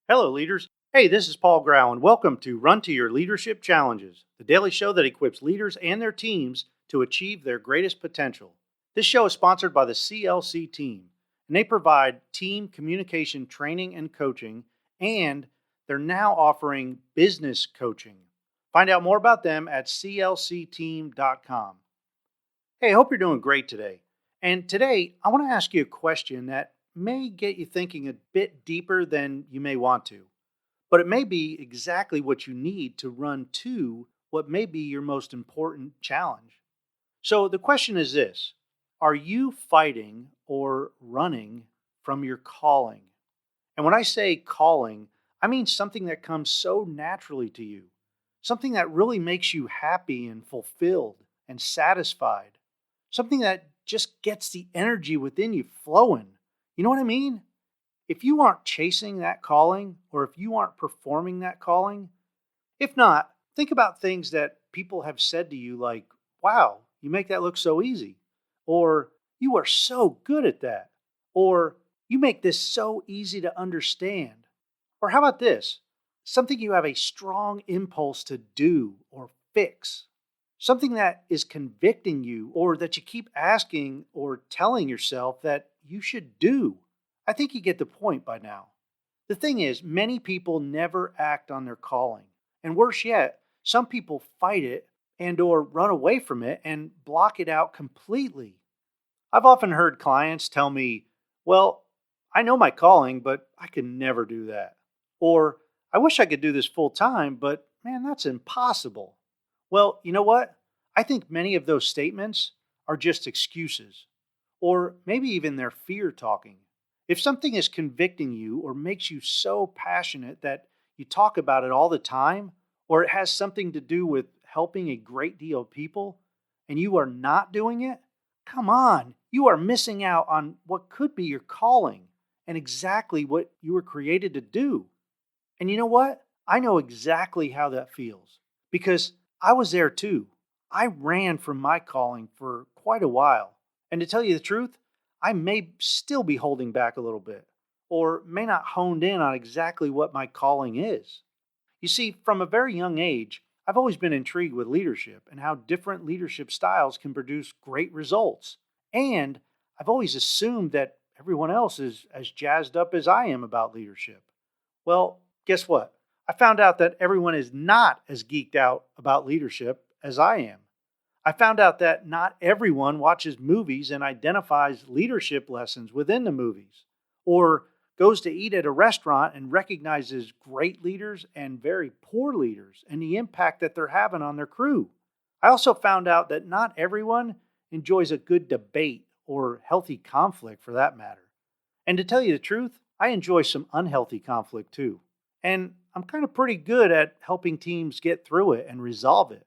Hello, leaders. Hey, this is Paul Grau, and welcome to Run to Your Leadership Challenges, the daily show that equips leaders and their teams to achieve their greatest potential. This show is sponsored by the CLC team, and they provide team communication training and coaching, and they're now offering business coaching. Find out more about them at clcteam.com. Hey, I hope you're doing great today. And today, I want to ask you a question that may get you thinking a bit deeper than you may want to, but it may be exactly what you need to run to what may be your most important challenge. So the question is this: are you fighting or running from your calling? And when I say calling, I mean something that comes so naturally to you, something that really makes you happy and fulfilled and satisfied, something that just gets the energy within you flowing. You know what I mean? If you aren't chasing that calling, or if you aren't performing that calling, if not, think about things that people have said to you like, wow, you make that look so easy. Or you are so good at that. Or you make this so easy to understand. Or how about this? Something you have a strong impulse to do or fix. Something that is convicting you or that you keep asking or telling yourself that you should do. I think you get the point by now. The thing is, many people never act on their calling. And worse yet, some people fight it and or run away from it and block it out completely. I've often heard clients tell me, well, I know my calling, but I can never do that. Or, I wish I could do this full time, but man, that's impossible. Well, you know what? I think many of those statements are just excuses, or maybe even their fear talking. If something is convicting you or makes you so passionate that you talk about it all the time, or it has something to do with helping a great deal of people, and you are not doing it, come on, you are missing out on what could be your calling and exactly what you were created to do. And you know what? I know exactly how that feels because I was there too. I ran from my calling for quite a while. And to tell you the truth, I may still be holding back a little bit or may not honed in on exactly what my calling is. You see, from a very young age, I've always been intrigued with leadership and how different leadership styles can produce great results. And I've always assumed that everyone else is as jazzed up as I am about leadership. Well, guess what? I found out that everyone is not as geeked out about leadership as I am. I found out that not everyone watches movies and identifies leadership lessons within the movies, or goes to eat at a restaurant and recognizes great leaders and very poor leaders and the impact that they're having on their crew. I also found out that not everyone enjoys a good debate or healthy conflict for that matter. And to tell you the truth, I enjoy some unhealthy conflict too. And I'm kind of pretty good at helping teams get through it and resolve it.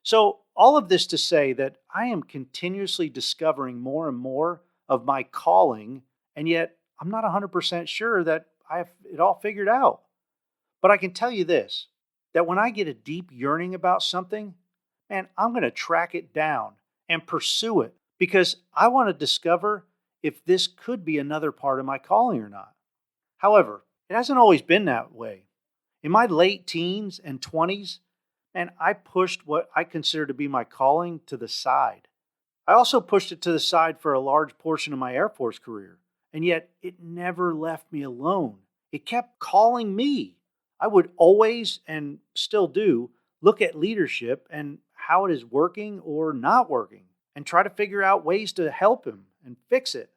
So, all of this to say that I am continuously discovering more and more of my calling, and yet I'm not 100% sure that I have it all figured out. But I can tell you this, that when I get a deep yearning about something, man, I'm going to track it down and pursue it because I want to discover if this could be another part of my calling or not. However, it hasn't always been that way. In my late teens and 20s, and I pushed what I consider to be my calling to the side. I also pushed it to the side for a large portion of my Air Force career, and yet it never left me alone. It kept calling me. I would always, and still do, look at leadership and how it is working or not working, and try to figure out ways to help him and fix it.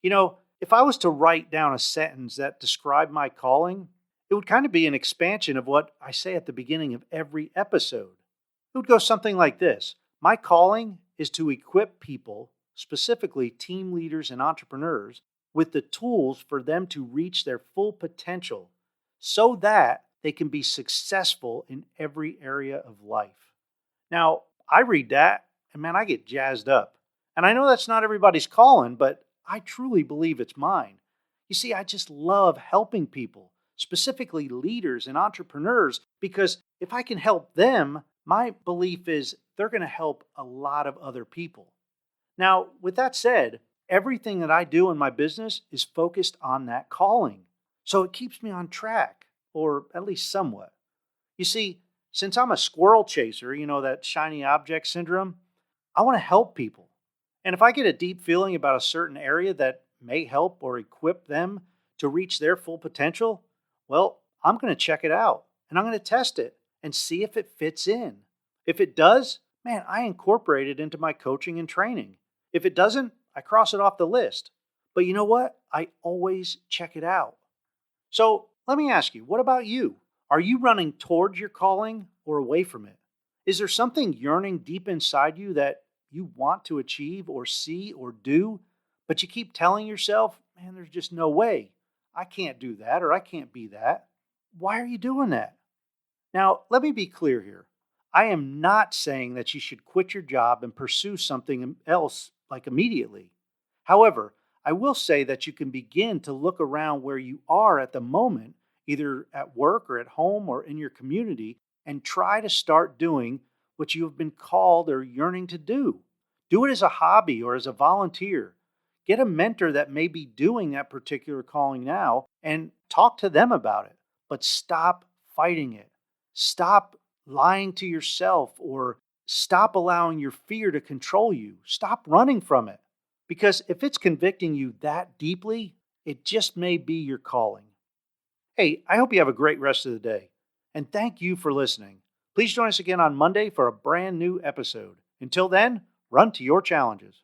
You know, if I was to write down a sentence that described my calling, it would kind of be an expansion of what I say at the beginning of every episode. It would go something like this: my calling is to equip people, specifically team leaders and entrepreneurs, with the tools for them to reach their full potential so that they can be successful in every area of life. Now, I read that and man, I get jazzed up. And I know that's not everybody's calling, but I truly believe it's mine. You see, I just love helping people, specifically leaders and entrepreneurs, because if I can help them, my belief is they're going to help a lot of other people. Now, with that said, everything that I do in my business is focused on that calling. So it keeps me on track. or at least somewhat. You see, since I'm a squirrel chaser, that shiny object syndrome, I want to help people. And if I get a deep feeling about a certain area that may help or equip them to reach their full potential, well, I'm going to check it out and I'm going to test it and see if it fits in. If it does, man, I incorporate it into my coaching and training. If it doesn't, I cross it off the list. But you know what? I always check it out. So let me ask you, what about you? Are you running towards your calling or away from it? Is there something yearning deep inside you that you want to achieve or see or do, but you keep telling yourself, man, there's just no way. I can't do that or I can't be that. Why are you doing that? Now, let me be clear here. I am not saying that you should quit your job and pursue something else like immediately. However, I will say that you can begin to look around where you are at the moment, either at work or at home or in your community, and try to start doing what you have been called or yearning to do. Do it as a hobby or as a volunteer. Get a mentor that may be doing that particular calling now and talk to them about it. But stop fighting it. Stop lying to yourself or stop allowing your fear to control you. Stop running from it. Because if it's convicting you that deeply, it just may be your calling. Hey, I hope you have a great rest of the day. And thank you for listening. Please join us again on Monday for a brand new episode. Until then, run to your challenges.